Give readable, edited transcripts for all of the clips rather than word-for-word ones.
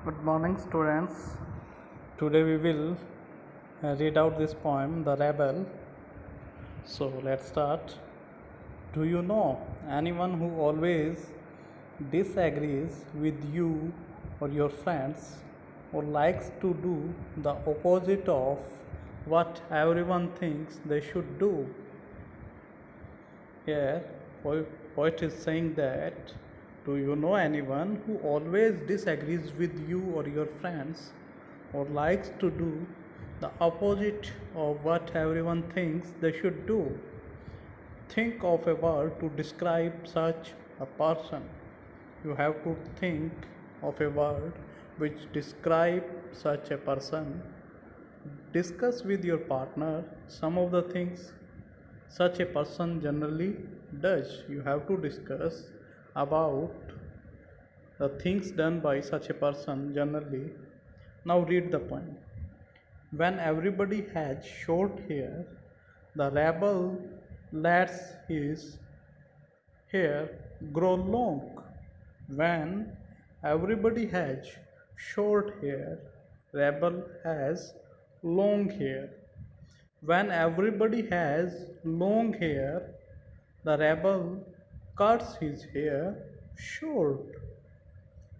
Good morning, students. Today we will read out this poem, The Rebel. So let's start. Do you know anyone who always disagrees with you or your friends, or likes to do the opposite of what everyone thinks they should do? Here, poet is saying that, do you know anyone who always disagrees with you or your friends, or likes to do the opposite of what everyone thinks they should do? Think of a word to describe such a person. You have to think of a word which describes such a person. Discuss with your partner some of the things such a person generally does. You have to discuss about the things done by such a person generally. Now read the poem. When everybody has short hair, the rebel lets his hair grow long. When everybody has short hair, rebel has long hair. When everybody has long hair, the rebel cuts his hair short.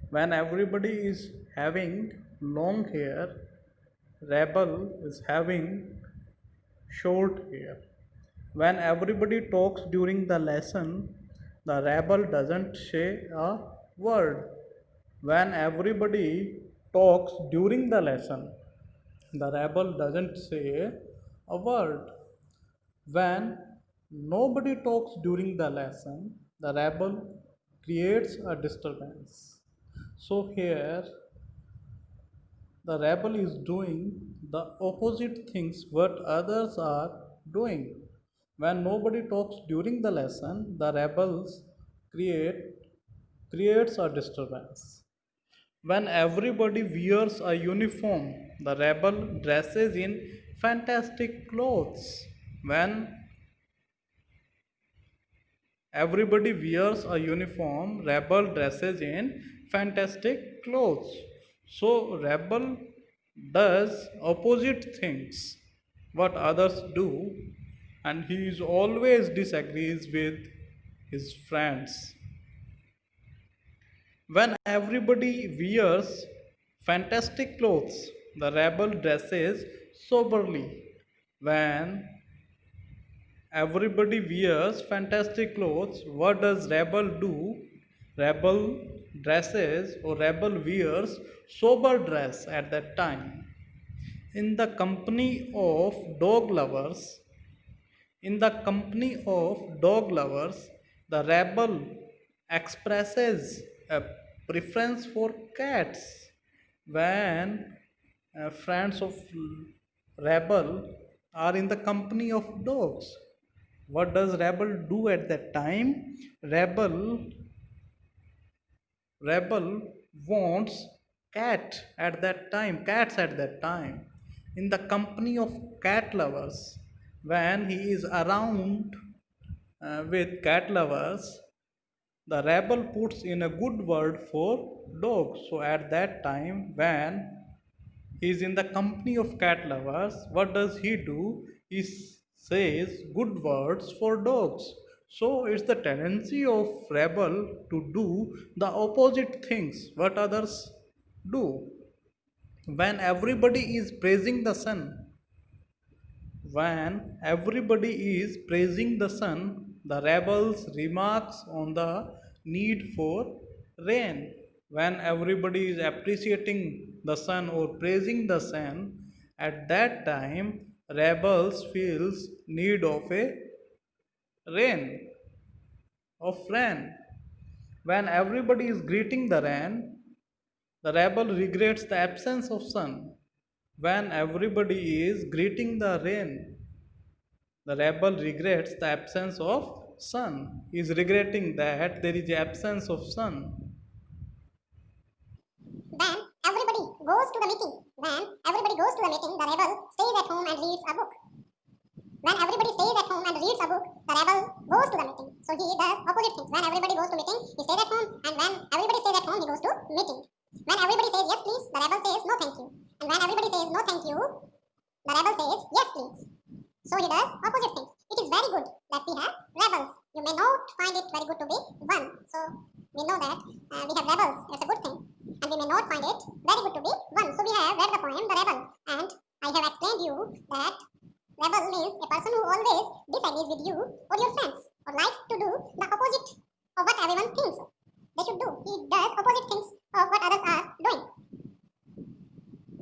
When everybody is having long hair, rebel is having short hair. When everybody talks during the lesson, the rebel doesn't say a word. When everybody talks during the lesson, the rebel doesn't say a word. When nobody talks during the lesson, the rebel creates a disturbance. So here the rebel is doing the opposite things what others are doing. When nobody talks during the lesson, the rebels creates a disturbance. When everybody wears a uniform, the rebel dresses in fantastic clothes. When everybody wears a uniform, rebel dresses in fantastic clothes. So rebel does opposite things what others do, and he is always disagrees with his friends. When everybody wears fantastic clothes, the rebel dresses soberly. When everybody wears fantastic clothes, what does rebel do? Rebel dresses or rebel wears sober dress at that time. In the company of dog lovers, in the company of dog lovers, the rebel expresses a preference for cats. When friends of rebel are in the company of dogs, what does rebel do at that time? Rebel wants cats at that time. In the company of cat lovers, when he is around with cat lovers, the rebel puts in a good word for dogs. So at that time, when he is in the company of cat lovers, what does he do? He says good words for dogs. So it's the tendency of rebel to do the opposite things what others do. When everybody is praising the sun, when everybody is praising the sun, the rebels remarks on the need for rain. When everybody is appreciating the sun or praising the sun, at that time rebels feels need of a rain, of rain. When everybody is greeting the rain, the rebel regrets the absence of sun. When everybody is greeting the rain, the rebel regrets the absence of sun. He is regretting that there is absence of sun. When everybody goes to the meeting, the rebel stays at home and reads a book. When everybody stays at home and reads a book, the rebel goes to the meeting. So he does opposite things. When everybody goes to meeting, he stays at home, and when everybody stays at home, he goes to meeting. When everybody says yes please, the rebel says no thank you. And when everybody says no thank you, the rebel says yes please. So he does opposite things. It is very good that we have rebels. You may not find it very good to be one. So we know that we have rebels. It's a good thing. And we may not find it very good to be one. So we have read the poem The Rebel. And I have explained you that rebel means a person who always disagrees with you or your friends or likes to do the opposite of what everyone thinks they should do. He does opposite things of what others are